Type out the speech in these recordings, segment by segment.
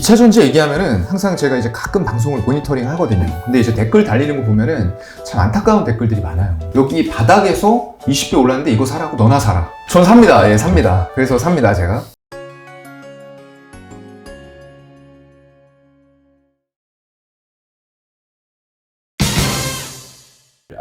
2차 전지 얘기하면은 항상 제가 이제 가끔 방송을 모니터링 하거든요. 근데 이제 댓글 달리는 거 보면은 참 안타까운 댓글들이 많아요. 여기 바닥에서 20배 올랐는데 이거 사라고. 너나 사라. 전 삽니다. 예, 삽니다. 그래서 삽니다, 제가.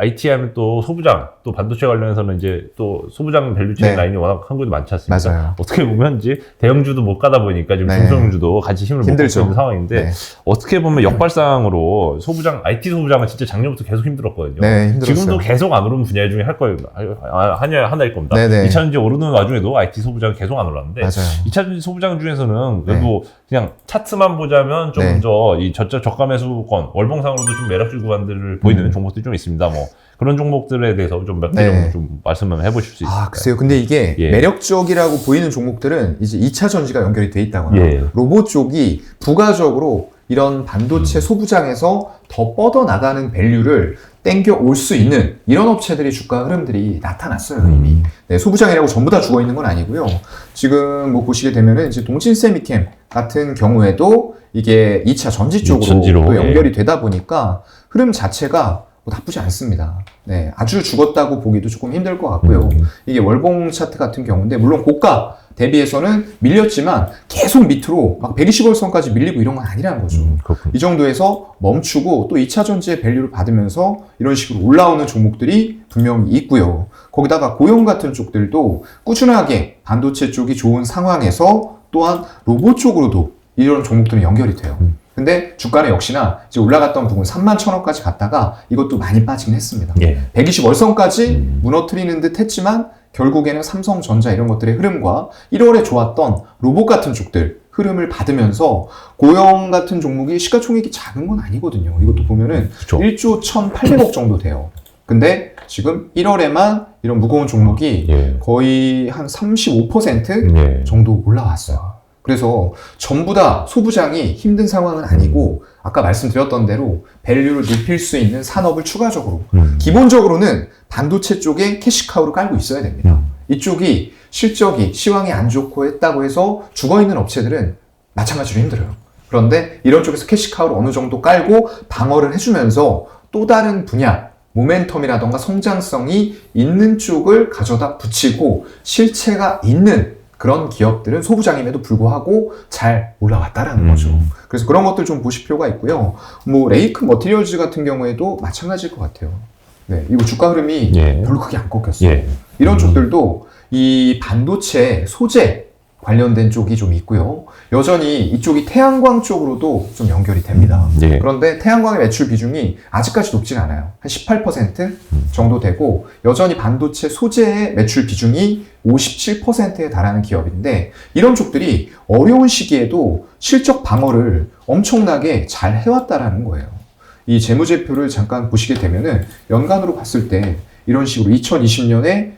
IT 하면 또 소부장, 또 반도체 관련해서는 이제 또 소부장 밸류체인 라인이 워낙 한국에도 많지 않습니까? 맞아요. 어떻게 보면 이제 대형주도 못 가다 보니까 지금 중소형주도 같이 힘을 못 받고 있는 상황인데 어떻게 보면 역발상으로 소부장, IT 소부장은 진짜 작년부터 계속 힘들었거든요. 힘들었어요. 지금도 계속 안 오르는 분야 중에 하나일 겁니다. 네네. 2차전지 오르는 와중에도 IT 소부장은 계속 안 올랐는데 맞아요. 2차전지 소부장 중에서는 그래도 그냥 차트만 보자면 좀 더 이 저가 매수권, 월봉상으로도 좀 매력적 구간들을 보이는 종목들이 좀 있습니다. 뭐 그런 종목들에 대해서 좀 몇 개 정도 좀 말씀을 해보실 수 있을까요? 글쎄요. 근데 이게 매력적이라고 보이는 종목들은 이제 2차 전지가 연결이 돼 있다거나 로봇 쪽이 부가적으로 이런 반도체 소부장에서 더 뻗어나가는 밸류를 땡겨 올 수 있는 이런 업체들이 주가 흐름들이 나타났어요, 이미. 소부장이라고 전부 다 죽어 있는 건 아니고요. 지금 뭐 보시게 되면은 이제 동신세미캠 같은 경우에도 이게 2차 전지 쪽으로 또 연결이 되다 보니까 흐름 자체가 나쁘지 않습니다. 네, 아주 죽었다고 보기도 조금 힘들 것 같고요. 이게 월봉 차트 같은 경우인데 물론 고가 대비해서는 밀렸지만 계속 밑으로 막 120월선까지 밀리고 이런 건 아니라는 거죠. 이 정도에서 멈추고 또 2차 전지의 밸류를 받으면서 이런 식으로 올라오는 종목들이 분명히 있고요. 거기다가 고용 같은 쪽들도 꾸준하게 반도체 쪽이 좋은 상황에서 또한 로봇 쪽으로도 이런 종목들은 연결이 돼요. 근데 주가는 역시나 이제 올라갔던 부분 31,000원까지 갔다가 이것도 많이 빠지긴 했습니다. 120월선까지 무너뜨리는 듯 했지만 결국에는 삼성전자 이런 것들의 흐름과 1월에 좋았던 로봇 같은 쪽들 흐름을 받으면서 고용 같은 종목이 시가총액이 작은 건 아니거든요. 이것도 보면은 1조 1,800억 정도 돼요. 근데 지금 1월에만 이런 무거운 종목이 거의 한 35% 정도 올라왔어요. 그래서 전부 다 소부장이 힘든 상황은 아니고 아까 말씀드렸던 대로 밸류를 높일 수 있는 산업을 추가적으로 기본적으로는 반도체 쪽에 캐시카우를 깔고 있어야 됩니다. 이쪽이 실적이 시황이 안 좋고 했다고 해서 죽어있는 업체들은 마찬가지로 힘들어요. 그런데 이런 쪽에서 캐시카우를 어느 정도 깔고 방어를 해주면서 또 다른 분야 모멘텀이라던가 성장성이 있는 쪽을 가져다 붙이고 실체가 있는 그런 기업들은 소부장임에도 불구하고 잘 올라왔다라는 거죠. 그래서 그런 것들 좀 보실 필요가 있고요. 뭐 레이크 머티리얼즈 같은 경우에도 마찬가지일 것 같아요. 네, 이거 주가 흐름이 별로 크게 안 꺾였어요. 이런 쪽들도 이 반도체 소재 관련된 쪽이 좀 있고요. 여전히 이쪽이 태양광 쪽으로도 좀 연결이 됩니다. 그런데 태양광의 매출 비중이 아직까지 높진 않아요. 한 18% 정도 되고 여전히 반도체 소재의 매출 비중이 57%에 달하는 기업인데 이런 쪽들이 어려운 시기에도 실적 방어를 엄청나게 잘 해왔다라는 거예요. 이 재무제표를 잠깐 보시게 되면은 연간으로 봤을 때 이런 식으로 2020년에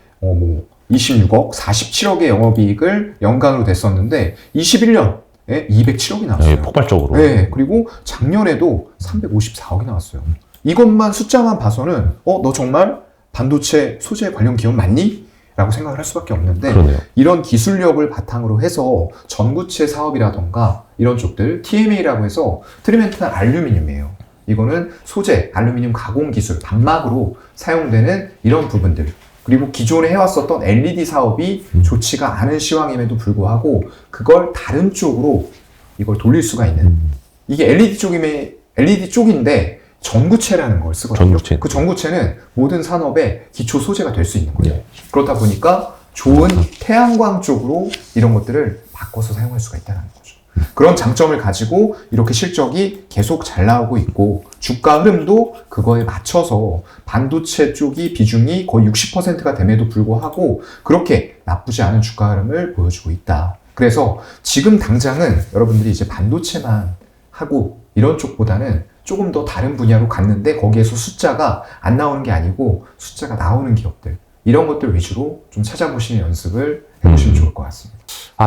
26억, 47억의 영업이익을 연간으로 냈었는데 21년에 207억이 나왔어요. 폭발적으로. 네, 그리고 작년에도 354억이 나왔어요. 이것만 숫자만 봐서는 너 정말 반도체 소재 관련 기업 맞니? 라고 생각을 할 수밖에 없는데 이런 기술력을 바탕으로 해서 전구체 사업이라던가 이런 쪽들 TMA라고 해서 트리멘트나 알루미늄이에요. 이거는 소재, 알루미늄 가공 기술, 반막으로 사용되는 이런 부분들 그리고 기존에 해왔었던 LED 사업이 좋지가 않은 시황임에도 불구하고 그걸 다른 쪽으로 이걸 돌릴 수가 있는 이게 LED 쪽인데 전구체라는 걸 쓰거든요. 그 전구체는 모든 산업의 기초 소재가 될 수 있는 거예요. 그렇다 보니까 좋은 태양광 쪽으로 이런 것들을 바꿔서 사용할 수가 있다는 거죠. 그런 장점을 가지고 이렇게 실적이 계속 잘 나오고 있고 주가 흐름도 그거에 맞춰서 반도체 쪽이 비중이 거의 60%가 됨에도 불구하고 그렇게 나쁘지 않은 주가 흐름을 보여주고 있다. 그래서 지금 당장은 여러분들이 이제 반도체만 하고 이런 쪽보다는 조금 더 다른 분야로 갔는데 거기에서 숫자가 안 나오는 게 아니고 숫자가 나오는 기업들 이런 것들 위주로 좀 찾아보시는 연습을 해보시면 좋을 것 같습니다.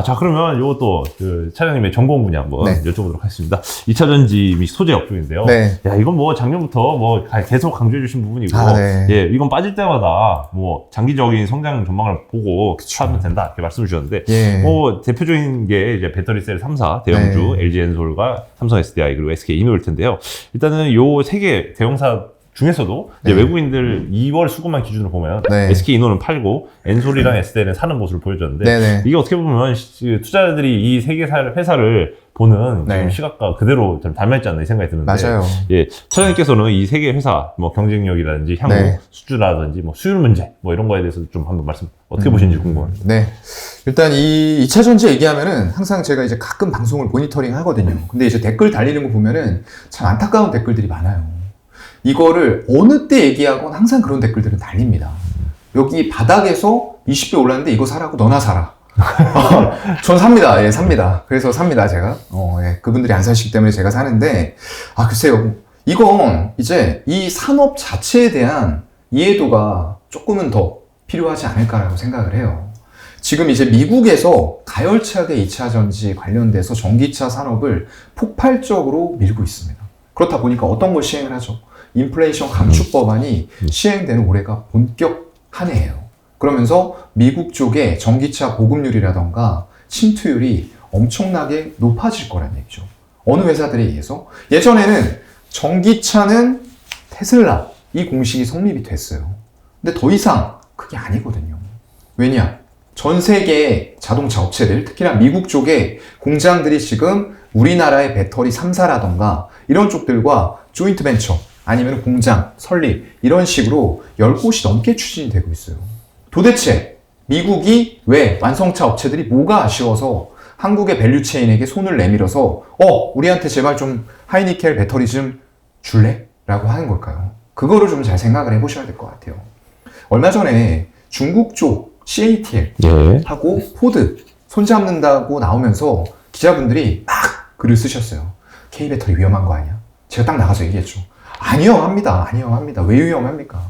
자, 그러면 요것도 그 차장님의 전공 분야 한번 네. 여쭤보도록 하겠습니다. 2차전지 및 소재 업종인데요. 네. 야, 이건 뭐 작년부터 뭐 계속 강조해 주신 부분이고, 네. 예, 이건 빠질 때마다 뭐 장기적인 성장 전망을 보고 사면 된다. 이렇게 말씀을 주셨는데, 예. 뭐 대표적인 게 이제 배터리셀 3사, 대형주, 네. LG엔솔과 삼성 SDI 그리고 SK 이노일 텐데요. 일단은 요 세 개 대형사 중에서도 이제 네. 외국인들 2월 수급만 기준으로 보면 네. SK 이노는 팔고 엔솔이랑 SDI는 사는 모습을 보여줬는데 네네. 이게 어떻게 보면 투자자들이 이 세 개 회사를 보는 네. 지금 시각과 그대로 좀 닮아있지 않나 이 생각이 드는데 맞아요. 예, 차장님께서는 이 세 개 회사 뭐 경쟁력이라든지 향후 네. 수주라든지 뭐 수율 문제 뭐 이런 거에 대해서 좀 한번 말씀 어떻게 보시는지 궁금합니다. 네. 일단 이 2차 전지 얘기하면은 항상 제가 이제 가끔 방송을 모니터링 하거든요. 근데 이제 댓글 달리는 거 보면은 참 안타까운 댓글들이 많아요. 이거를 어느 때 얘기하건 항상 그런 댓글들은 달립니다. 여기 바닥에서 20배 올랐는데 이거 사라고 너나 사라. 전 삽니다. 예, 삽니다. 그래서 삽니다, 제가. 예, 그분들이 안 사시기 때문에 제가 사는데, 글쎄요. 이건 이제 이 산업 자체에 대한 이해도가 조금은 더 필요하지 않을까라고 생각을 해요. 지금 이제 미국에서 가열차게 2차 전지 관련돼서 전기차 산업을 폭발적으로 밀고 있습니다. 그렇다 보니까 어떤 걸 시행을 하죠? 인플레이션 감축 법안이 시행되는 올해가 본격 한 해예요. 그러면서 미국 쪽의 전기차 보급률이라던가 침투율이 엄청나게 높아질 거란 얘기죠. 어느 회사들에 의해서? 예전에는 전기차는 테슬라 이 공식이 성립이 됐어요. 근데 더 이상 그게 아니거든요. 왜냐? 전 세계의 자동차 업체들, 특히나 미국 쪽의 공장들이 지금 우리나라의 배터리 3사라던가 이런 쪽들과 조인트 벤처 아니면 공장, 설립 이런 식으로 10곳이 넘게 추진이 되고 있어요. 도대체 미국이 왜 완성차 업체들이 뭐가 아쉬워서 한국의 밸류체인에게 손을 내밀어서 우리한테 제발 좀 하이니켈 배터리 좀 줄래? 라고 하는 걸까요? 그거를 좀 잘 생각을 해보셔야 될 것 같아요. 얼마 전에 중국 쪽 CATL 하고 포드 손잡는다고 나오면서 기자분들이 막 글을 쓰셨어요. K배터리 위험한 거 아니야? 제가 딱 나가서 얘기했죠. 안 위험합니다. 안 위험합니다. 왜 위험합니까?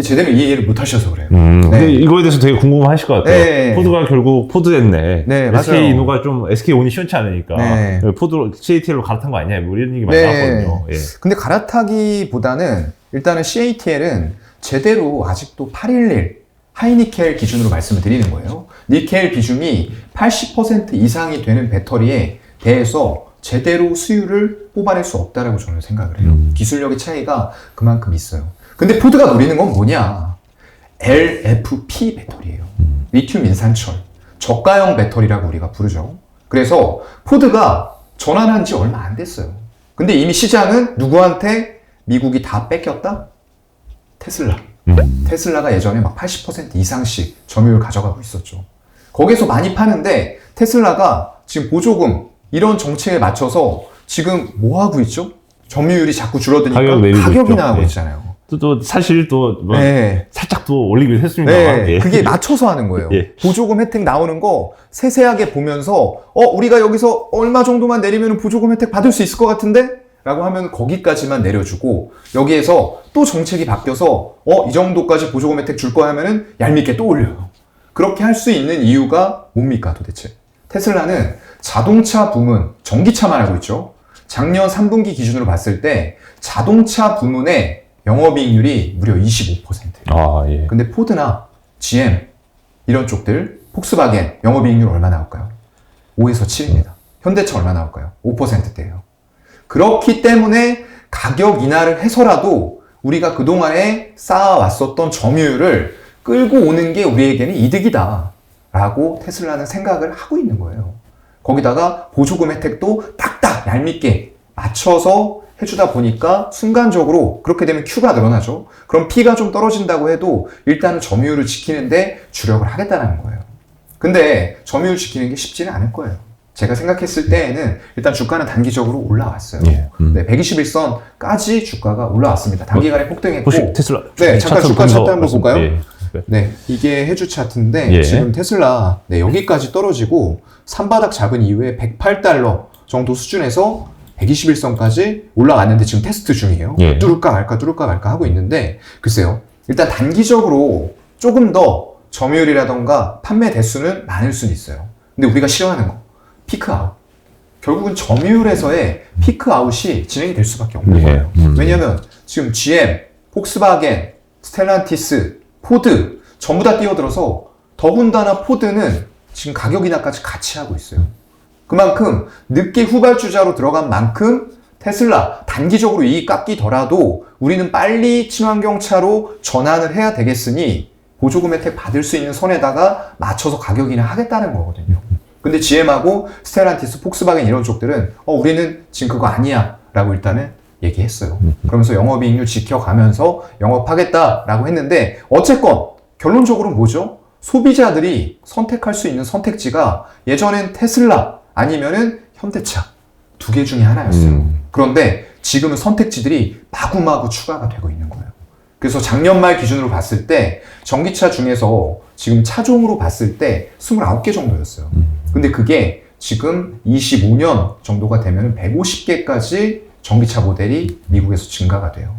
제대로 이해를 못 하셔서 그래요. 근데 이거에 대해서 되게 궁금하실 것 같아요. 네. 포드가 결국 포드했네. 네, SK 맞아요. 이노가 좀 SK 온이 시원치 않으니까 네. 포드 CATL로 갈아탄 거 아니냐 뭐 이런 얘기 많이 네. 나왔거든요. 예. 근데 갈아타기보다는 일단은 CATL은 제대로 아직도 811 하이니켈 기준으로 말씀을 드리는 거예요. 니켈 비중이 80% 이상이 되는 배터리에 대해서 제대로 수율을 뽑아낼 수 없다라고 저는 생각을 해요. 기술력의 차이가 그만큼 있어요. 근데 포드가 노리는 건 뭐냐? LFP 배터리예요. 리튬 인산철. 저가형 배터리라고 우리가 부르죠. 그래서 포드가 전환한 지 얼마 안 됐어요. 근데 이미 시장은 누구한테 미국이 다 뺏겼다? 테슬라. 테슬라가 예전에 막 80% 이상씩 점유율 가져가고 있었죠. 거기서 많이 파는데 테슬라가 지금 보조금 이런 정책에 맞춰서 지금 뭐 하고 있죠? 점유율이 자꾸 줄어드니까 가격이 나가고 있잖아요. 또 사실 또 뭐 네. 살짝 또 올리기도 했습니다만 네. 그게 맞춰서 하는 거예요. 예. 보조금 혜택 나오는 거 세세하게 보면서 우리가 여기서 얼마 정도만 내리면 보조금 혜택 받을 수 있을 것 같은데? 라고 하면 거기까지만 내려주고 여기에서 또 정책이 바뀌어서 이 정도까지 보조금 혜택 줄 거야 하면은 얄밉게 또 올려요. 그렇게 할 수 있는 이유가 뭡니까 도대체? 테슬라는 자동차 부문, 전기차만 하고 있죠. 작년 3분기 기준으로 봤을 때 자동차 부문의 영업이익률이 무려 25%예요. 예. 근데 포드나 GM 이런 쪽들, 폭스바겐 영업이익률 얼마 나올까요? 5에서 7입니다. 현대차 얼마 나올까요? 5%대예요. 그렇기 때문에 가격 인하를 해서라도 우리가 그동안에 쌓아왔었던 점유율을 끌고 오는 게 우리에게는 이득이다 라고 테슬라는 생각을 하고 있는 거예요. 거기다가 보조금 혜택도 딱딱 얄밉게 맞춰서 해주다 보니까 순간적으로 그렇게 되면 Q가 늘어나죠. 그럼 P가 좀 떨어진다고 해도 일단은 점유율을 지키는데 주력을 하겠다는 거예요. 근데 점유율 지키는 게 쉽지는 않을 거예요. 제가 생각했을 때에는 일단 주가는 단기적으로 올라왔어요. 네, 121선까지 주가가 올라왔습니다. 단기간에 폭등했고. 혹시 테슬라? 네, 잠깐 주가 차트 한번 볼까요? 예. 네, 이게 해주 차트인데 지금 테슬라 여기까지 떨어지고 산바닥 잡은 이후에 108달러 정도 수준에서 121선까지 올라갔는데 지금 테스트 중이에요. 뚫을까 말까 하고 있는데 글쎄요. 일단 단기적으로 조금 더 점유율이라던가 판매 대수는 많을 수는 있어요. 근데 우리가 싫어하는 거, 피크아웃. 결국은 점유율에서의 피크아웃이 진행이 될 수밖에 없는 거예요. 왜냐면 지금 GM, 폭스바겐, 스텔란티스, 포드 전부 다 뛰어들어서 더군다나 포드는 지금 가격 인하까지 같이 하고 있어요. 그만큼 늦게 후발주자로 들어간 만큼 테슬라 단기적으로 이익 깎이더라도 우리는 빨리 친환경차로 전환을 해야 되겠으니 보조금 혜택 받을 수 있는 선에다가 맞춰서 가격 인하 하겠다는 거거든요. 근데 GM하고 스텔란티스, 폭스바겐 이런 쪽들은 우리는 지금 그거 아니야 라고 일단은 얘기했어요. 그러면서 영업이익률 지켜가면서 영업하겠다라고 했는데 어쨌건 결론적으로 뭐죠? 소비자들이 선택할 수 있는 선택지가 예전엔 테슬라 아니면은 현대차 두 개 중에 하나였어요. 그런데 지금은 선택지들이 마구마구 추가가 되고 있는 거예요. 그래서 작년 말 기준으로 봤을 때 전기차 중에서 지금 차종으로 봤을 때 29개 정도였어요. 근데 그게 지금 25년 정도가 되면 150개까지 전기차 모델이 미국에서 증가가 돼요.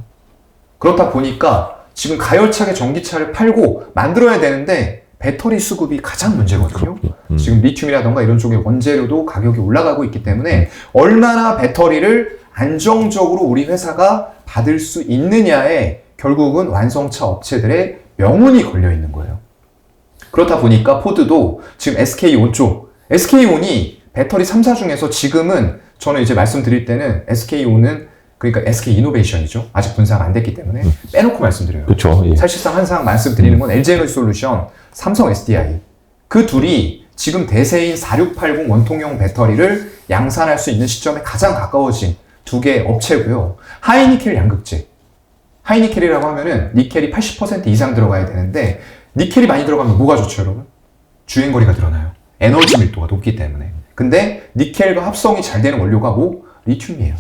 그렇다 보니까 지금 가열차게 전기차를 팔고 만들어야 되는데 배터리 수급이 가장 문제거든요. 지금 리튬이라던가 이런 쪽의 원재료도 가격이 올라가고 있기 때문에 얼마나 배터리를 안정적으로 우리 회사가 받을 수 있느냐에 결국은 완성차 업체들의 명운이 걸려 있는 거예요. 그렇다 보니까 포드도 지금 SK온 쪽, SK온이 배터리 3사 중에서 지금은 저는 이제 말씀드릴 때는 SK온은 그러니까 SK이노베이션이죠. 아직 분사가 안 됐기 때문에 빼놓고 말씀드려요. 그렇죠. 예. 사실상 항상 말씀드리는 건 LG에너지솔루션, 삼성 SDI 그 둘이 지금 대세인 4680 원통형 배터리를 양산할 수 있는 시점에 가장 가까워진 두 개 업체고요. 하이니켈 양극재. 하이니켈이라고 하면은 니켈이 80% 이상 들어가야 되는데 니켈이 많이 들어가면 뭐가 좋죠, 여러분? 주행거리가 늘어나요. 에너지 밀도가 높기 때문에. 근데 니켈과 합성이 잘 되는 원료가 뭐? 리튬이에요.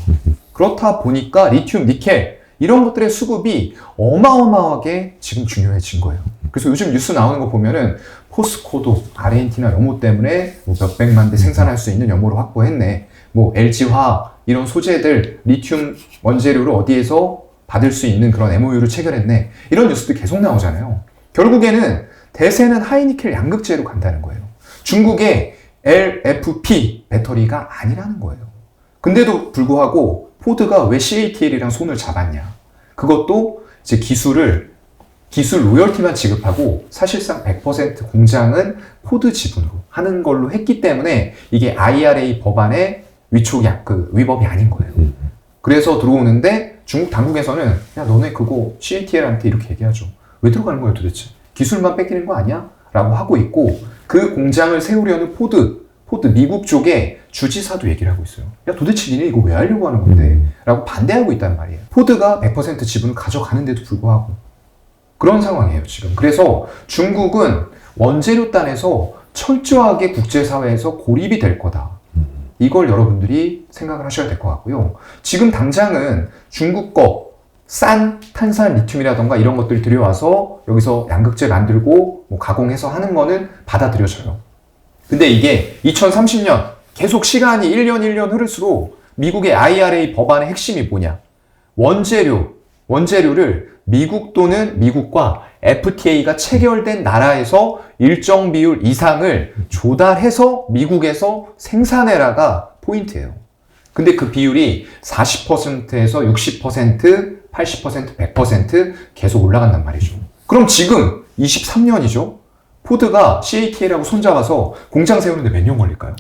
그렇다 보니까 리튬, 니켈 이런 것들의 수급이 어마어마하게 지금 중요해진 거예요. 그래서 요즘 뉴스 나오는 거 보면은 포스코도 아르헨티나 염호 때문에 뭐 몇백만 대 생산할 수 있는 염호를 확보했네. 뭐 LG화학 이런 소재들 리튬 원재료를 어디에서 받을 수 있는 그런 MOU를 체결했네. 이런 뉴스도 계속 나오잖아요. 결국에는 대세는 하이니켈 양극재로 간다는 거예요. 중국의 LFP 배터리가 아니라는 거예요. 근데도 불구하고 포드가 왜 CATL이랑 손을 잡았냐. 그것도 이제 기술 로열티만 지급하고 사실상 100% 공장은 포드 지분으로 하는 걸로 했기 때문에 이게 IRA 법안의 위법이 아닌 거예요. 그래서 들어오는데 중국 당국에서는 야 너네 그거 CATL한테 이렇게 얘기하죠. 왜 들어가는 거예요 도대체? 기술만 뺏기는 거 아니야? 라고 하고 있고 그 공장을 세우려는 포드 미국 쪽에 주지사도 얘기를 하고 있어요. 야 도대체 니네 이거 왜 하려고 하는 건데? 라고 반대하고 있단 말이에요. 포드가 100% 지분을 가져가는데도 불구하고 그런 상황이에요 지금. 그래서 중국은 원재료 단에서 철저하게 국제사회에서 고립이 될 거다. 이걸 여러분들이 생각을 하셔야 될 것 같고요. 지금 당장은 중국 거 싼 탄산 리튬이라던가 이런 것들이 들여와서 여기서 양극재 만들고 뭐 가공해서 하는 거는 받아들여져요. 근데 이게 2030년 계속 시간이 1년 흐를수록 미국의 IRA 법안의 핵심이 뭐냐? 원재료를 미국 또는 미국과 FTA가 체결된 나라에서 일정 비율 이상을 조달해서 미국에서 생산해라가 포인트예요. 근데 그 비율이 40%에서 60%, 80%, 100% 계속 올라간단 말이죠. 그럼 지금 23년이죠? 포드가 CATL하고 손잡아서 공장 세우는데 몇 년 걸릴까요?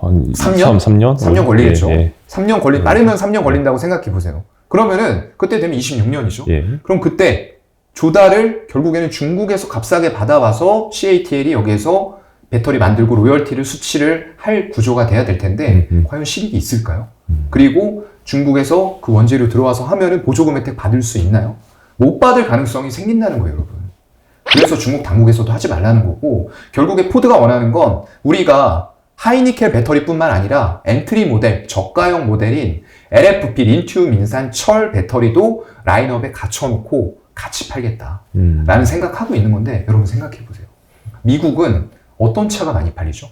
한 3년? 3년? 3년 걸리겠죠. 예. 3년 빠르면 3년 걸린다고 생각해 보세요. 그러면은 그때 되면 26년이죠. 예. 그럼 그때 조달을 결국에는 중국에서 값싸게 받아와서 CATL이 여기에서 배터리 만들고 로열티를 수취를 할 구조가 돼야 될 텐데 과연 실익이 있을까요? 그리고 중국에서 그 원재료 들어와서 하면은 보조금 혜택 받을 수 있나요? 못 받을 가능성이 생긴다는 거예요, 여러분. 그래서 중국 당국에서도 하지 말라는 거고 결국에 포드가 원하는 건 우리가 하이니켈 배터리뿐만 아니라 엔트리 모델, 저가형 모델인 LFP 리튬 인산 철 배터리도 라인업에 갖춰놓고 같이 팔겠다라는 생각하고 있는 건데 여러분 생각해 보세요. 미국은 어떤 차가 많이 팔리죠?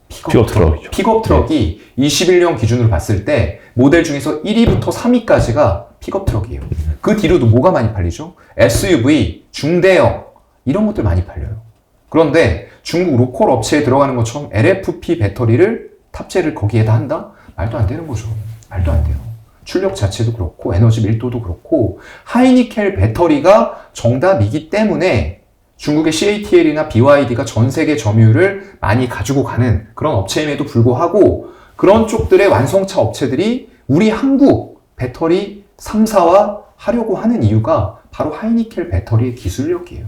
픽업 트럭이죠. 픽업 트럭이 21년 기준으로 봤을 때 모델 중에서 1위부터 3위까지가 픽업 트럭이에요. 그 뒤로도 뭐가 많이 팔리죠? SUV, 중대형 이런 것들 많이 팔려요. 그런데 중국 로컬 업체에 들어가는 것처럼 LFP 배터리를 탑재를 거기에다 한다? 말도 안 되는 거죠. 말도 안 돼요. 출력 자체도 그렇고 에너지 밀도도 그렇고 하이니켈 배터리가 정답이기 때문에 중국의 CATL이나 BYD가 전 세계 점유율을 많이 가지고 가는 그런 업체임에도 불구하고 그런 쪽들의 완성차 업체들이 우리 한국 배터리 3사와 하려고 하는 이유가 바로 하이니켈 배터리의 기술력이에요.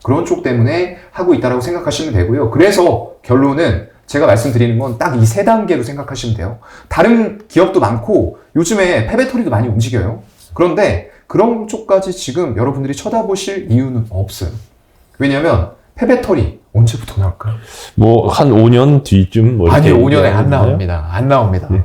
그런 쪽 때문에 하고 있다고 생각하시면 되고요. 그래서 결론은 제가 말씀드리는 건 딱 이 세 단계로 생각하시면 돼요. 다른 기업도 많고 요즘에 폐배터리도 많이 움직여요. 그런데 그런 쪽까지 지금 여러분들이 쳐다보실 이유는 없어요. 왜냐하면 폐배터리 언제부터 나올까요? 뭐 한 5년 뒤쯤 뭐 아니요, 5년에 안 나옵니다. 안 나옵니다. 네.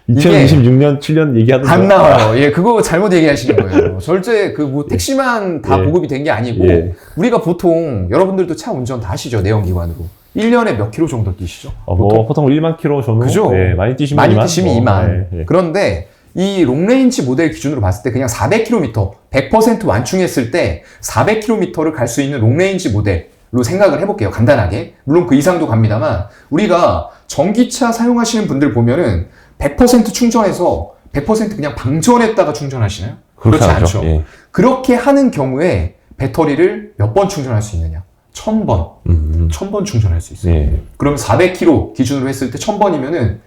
2026년, 7년 얘기하던데 안 나와요. 예, 그거 잘못 얘기하시는 거예요. 절대 그 뭐 택시만 다 보급이 된 게 아니고 우리가 보통 여러분들도 차 운전 다 하시죠, 내연기관으로. 1년에 몇 킬로 정도 뛰시죠? 뭐 보통 1만 킬로 정도. 그죠? 네, 많이 뛰시면 2만. 네. 그런데 이 롱레인지 모델 기준으로 봤을 때 그냥 400km, 100% 완충했을 때 400km를 갈 수 있는 롱레인지 모델로 생각을 해볼게요. 간단하게. 물론 그 이상도 갑니다만 우리가 전기차 사용하시는 분들 보면은 100% 충전해서 100% 그냥 방전했다가 충전하시나요? 그렇지 않죠. 예. 그렇게 하는 경우에 배터리를 몇 번 충전할 수 있느냐? 1000번. 1000번 충전할 수 있어요. 예. 그럼 400km 기준으로 했을 때 1000번이면은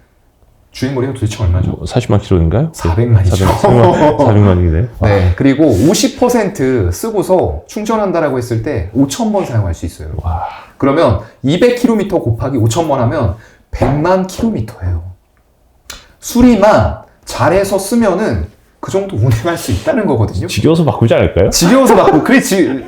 주행거리가 도대체 얼마죠? 40만 킬로인가요? 400만이죠. 400만이네. 네. 그리고 50% 쓰고서 충전한다라고 했을 때 5000번 사용할 수 있어요. 와. 그러면 200km 곱하기 5000번 하면 100만 킬로미터예요. 수리만 잘해서 쓰면은 그 정도 운행할 수 있다는 거거든요. 지겨워서 바꾸지 않을까요? 지겨워서 바꾸고,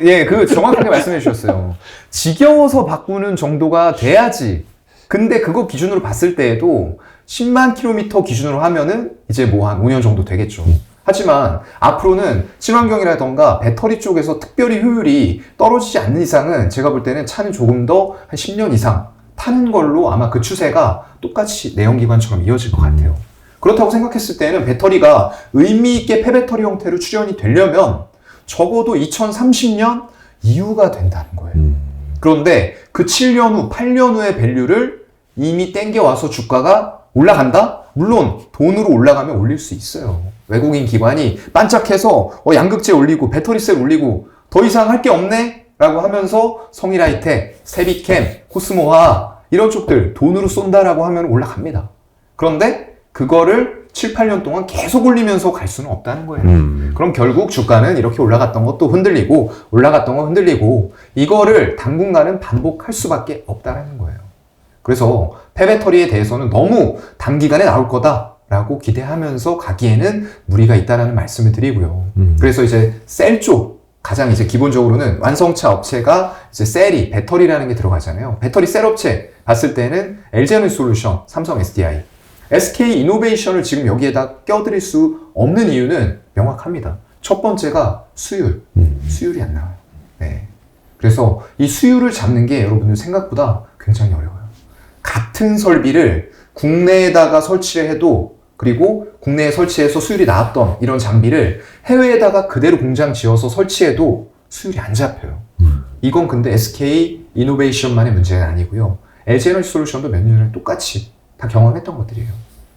예, 그 정확하게 말씀해 주셨어요. 지겨워서 바꾸는 정도가 돼야지. 근데 그거 기준으로 봤을 때에도 10만 킬로미터 기준으로 하면은 이제 뭐 한 5년 정도 되겠죠. 하지만 앞으로는 친환경이라던가 배터리 쪽에서 특별히 효율이 떨어지지 않는 이상은 제가 볼 때는 차는 조금 더 한 10년 이상 타는 걸로 아마 그 추세가 똑같이 내연기관처럼 이어질 것 같아요. 그렇다고 생각했을 때는 배터리가 의미있게 폐배터리 형태로 출현이 되려면 적어도 2030년 이후가 된다는 거예요. 그런데 그 7년 후, 8년 후의 밸류를 이미 땡겨와서 주가가 올라간다? 물론 돈으로 올라가면 올릴 수 있어요. 외국인 기관이 반짝해서 양극재 올리고 배터리셀 올리고 더 이상 할 게 없네? 라고 하면서 성일하이텍, 세비캠, 코스모화 이런 쪽들 돈으로 쏜다라고 하면 올라갑니다. 그런데 그거를 7, 8년 동안 계속 올리면서 갈 수는 없다는 거예요. 그럼 결국 주가는 이렇게 올라갔던 것도 흔들리고 올라갔던 거 흔들리고 이거를 당분간은 반복할 수밖에 없다는 거예요. 그래서 폐배터리에 대해서는 너무 단기간에 나올 거다라고 기대하면서 가기에는 무리가 있다라는 말씀을 드리고요. 그래서 이제 셀 쪽 가장 이제 기본적으로는 완성차 업체가 이제 셀이 배터리라는 게 들어가잖아요. 배터리 셀 업체 봤을 때는 LG에너지솔루션, 삼성 SDI, SK 이노베이션을 지금 여기에다 껴드릴 수 없는 이유는 명확합니다. 첫 번째가 수율이 안 나와요. 네. 그래서 이 수율을 잡는 게 여러분들 생각보다 굉장히 어려워요. 같은 설비를 국내에다가 설치를 해도 그리고 국내에 설치해서 수율이 나왔던 이런 장비를 해외에다가 그대로 공장 지어서 설치해도 수율이 안 잡혀요. 이건 근데 SK 이노베이션만의 문제가 아니고요. LG에너지솔루션도 몇 년 전에 똑같이 다 경험했던 것들이에요.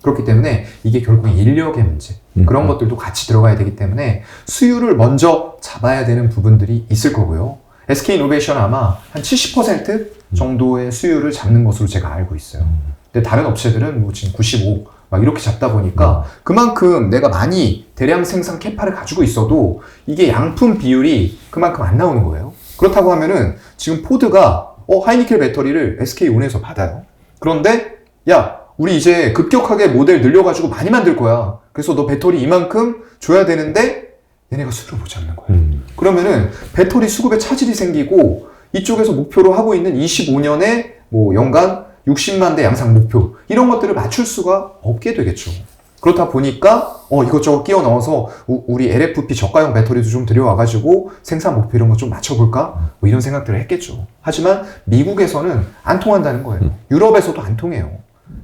그렇기 때문에 이게 결국 인력의 문제 그런 것들도 같이 들어가야 되기 때문에 수율을 먼저 잡아야 되는 부분들이 있을 거고요. SK이노베이션은 아마 한 70% 정도의 수율을 잡는 것으로 제가 알고 있어요. 근데 다른 업체들은 뭐 지금 95 막 이렇게 잡다 보니까 그만큼 내가 많이 대량 생산 캐파를 가지고 있어도 이게 양품 비율이 그만큼 안 나오는 거예요. 그렇다고 하면은 지금 포드가 하이니켈 배터리를 SK온에서 받아요. 그런데 야 우리 이제 급격하게 모델 늘려가지고 많이 만들 거야. 그래서 너 배터리 이만큼 줘야 되는데 얘네가 수율을 못 잡는 거야. 그러면은 배터리 수급에 차질이 생기고 이쪽에서 목표로 하고 있는 25년에 뭐 연간 60만 대 양산 목표 이런 것들을 맞출 수가 없게 되겠죠. 그렇다 보니까 이것저것 끼워 넣어서 우리 LFP 저가형 배터리도 좀 들여와가지고 생산 목표 이런 거 좀 맞춰볼까? 뭐 이런 생각들을 했겠죠. 하지만 미국에서는 안 통한다는 거예요. 유럽에서도 안 통해요.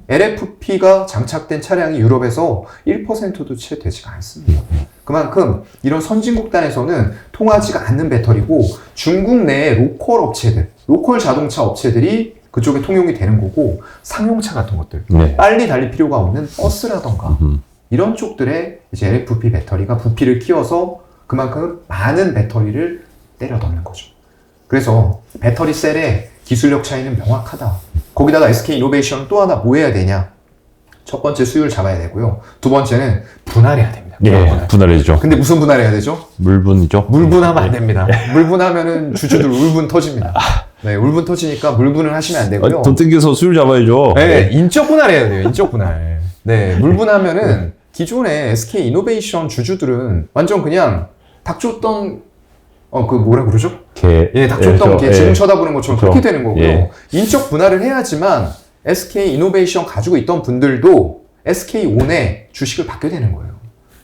LFP가 장착된 차량이 유럽에서 1%도 채 되지가 않습니다. 그만큼 이런 선진국 단에서는 통하지가 않는 배터리고 중국 내의 로컬 업체들, 로컬 자동차 업체들이 그쪽에 통용이 되는 거고, 상용차 같은 것들, 네. 빨리 달릴 필요가 없는 버스라던가 이런 쪽들에 이제 LFP 배터리가 부피를 키워서 그만큼 많은 배터리를 때려 넣는 거죠. 그래서 배터리 셀의 기술력 차이는 명확하다. 거기다가 SK 이노베이션 또 하나 뭐 해야 되냐? 첫 번째 수율 잡아야 되고요. 두 번째는 분할해야 됩니다. 예, 분할해야죠. 근데 무슨 분할해야 되죠? 물분이죠. 물분하면 안 됩니다. 물분하면은 주주들 울분 터집니다. 네, 울분 터지니까 물분을 하시면 안 되고요. 돈 땡겨서 수율 잡아야죠. 네, 인적 분할해야 돼요. 인적 분할. 네, 물분하면은 기존의 SK 이노베이션 주주들은 완전 그냥 닥쳤던 그 뭐라 그러죠? 예, 닥쳤던 개 지금 쳐다보는 것처럼 그렇죠. 그렇게 되는 거고요. 예. 인적 분할을 해야지만 SK 이노베이션 가지고 있던 분들도 SK온의 주식을 받게 되는 거예요.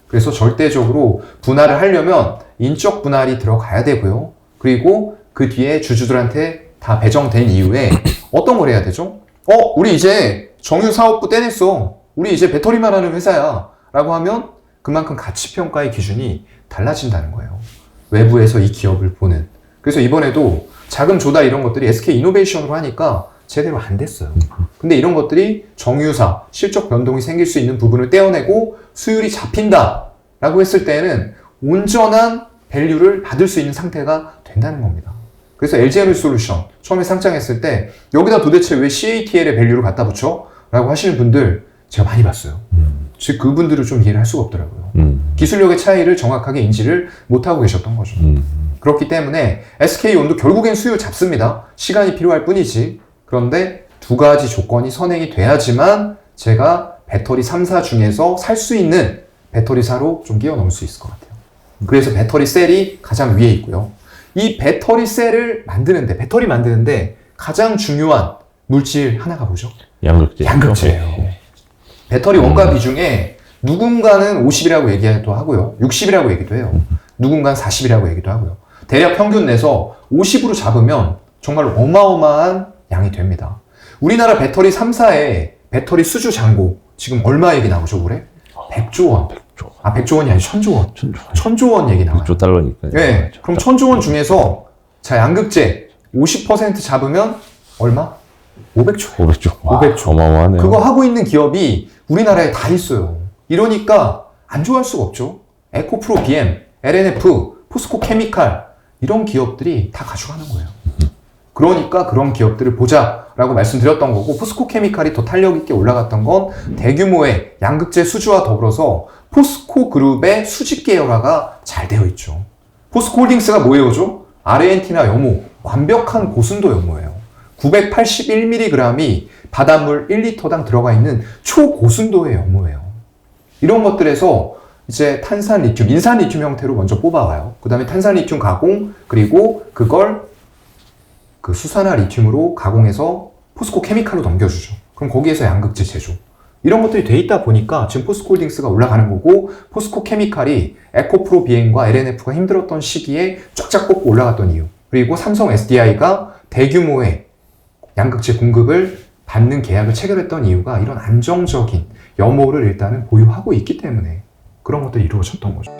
그래서 절대적으로 분할을 하려면 인적 분할이 들어가야 되고요. 그리고 그 뒤에 주주들한테 다 배정된 이후에 어떤 걸 해야 되죠? 우리 이제 정유 사업부 떼냈어. 우리 이제 배터리만 하는 회사야. 라고 하면 그만큼 가치평가의 기준이 달라진다는 거예요. 외부에서 이 기업을 보는. 그래서 이번에도 자금 조달 이런 것들이 SK 이노베이션으로 하니까 제대로 안 됐어요. 근데 이런 것들이 정유사, 실적 변동이 생길 수 있는 부분을 떼어내고 수율이 잡힌다 라고 했을 때는 온전한 밸류를 받을 수 있는 상태가 된다는 겁니다. 그래서 LG에너지솔루션 처음에 상장했을 때 여기다 도대체 왜 CATL의 밸류를 갖다 붙여? 라고 하시는 분들 제가 많이 봤어요. 즉 그분들을 좀 이해를 할 수가 없더라고요. 기술력의 차이를 정확하게 인지를 못하고 계셨던 거죠. 그렇기 때문에 SK온도 결국엔 수율 잡습니다. 시간이 필요할 뿐이지. 그런데 두 가지 조건이 선행이 돼야지만 제가 배터리 3사 중에서 살 수 있는 배터리사로 좀 끼워 넣을 수 있을 것 같아요. 그래서 배터리 셀이 가장 위에 있고요. 이 배터리 셀을 만드는데, 배터리 만드는데 가장 중요한 물질 하나가 뭐죠? 양극재예요. 배터리 원가 비중에 누군가는 50이라고 얘기도 하고요. 60이라고 얘기도 해요. 누군가는 40이라고 얘기도 하고요. 대략 평균 내서 50으로 잡으면 정말 어마어마한 양이 됩니다. 우리나라 배터리 3사의 배터리 수주 잔고 지금 얼마 얘기 나오죠 올해? 100조 원. 100조 원이 아니고 1000조 원. 1000조 원 얘기 나와요. 100조 달러니까. 네. 그럼 1000조 원 중에서 자 양극재 50% 잡으면 얼마? 500조. 500조. 어마어마하네요. 그거 하고 있는 기업이 우리나라에 다 있어요. 이러니까 안 좋아할 수가 없죠. 에코프로 BM, LNF, 포스코 케미칼 이런 기업들이 다 가져가는 거예요. 그러니까 그런 기업들을 보자라고 말씀드렸던 거고, 포스코 케미칼이 더 탄력 있게 올라갔던 건 대규모의 양극재 수주와 더불어서 포스코 그룹의 수직 계열화가 잘 되어 있죠. 포스코 홀딩스가 뭐예요죠? 아르헨티나 염호, 완벽한 고순도 염호예요. 981mg이 바닷물 1리터당 들어가 있는 초고순도의 염호예요. 이런 것들에서 이제 탄산 리튬, 인산 리튬 형태로 먼저 뽑아와요. 그 다음에 탄산 리튬 가공, 그리고 그걸 그 수산화 리튬으로 가공해서 포스코 케미칼로 넘겨주죠. 그럼 거기에서 양극재 제조. 이런 것들이 돼 있다 보니까 지금 포스코 홀딩스가 올라가는 거고, 포스코 케미칼이 에코프로 비행과 LNF가 힘들었던 시기에 쫙쫙 뽑고 올라갔던 이유. 그리고 삼성 SDI가 대규모의 양극재 공급을 받는 계약을 체결했던 이유가 이런 안정적인 염호를 일단은 보유하고 있기 때문에 그런 것들이 이루어졌던 거죠.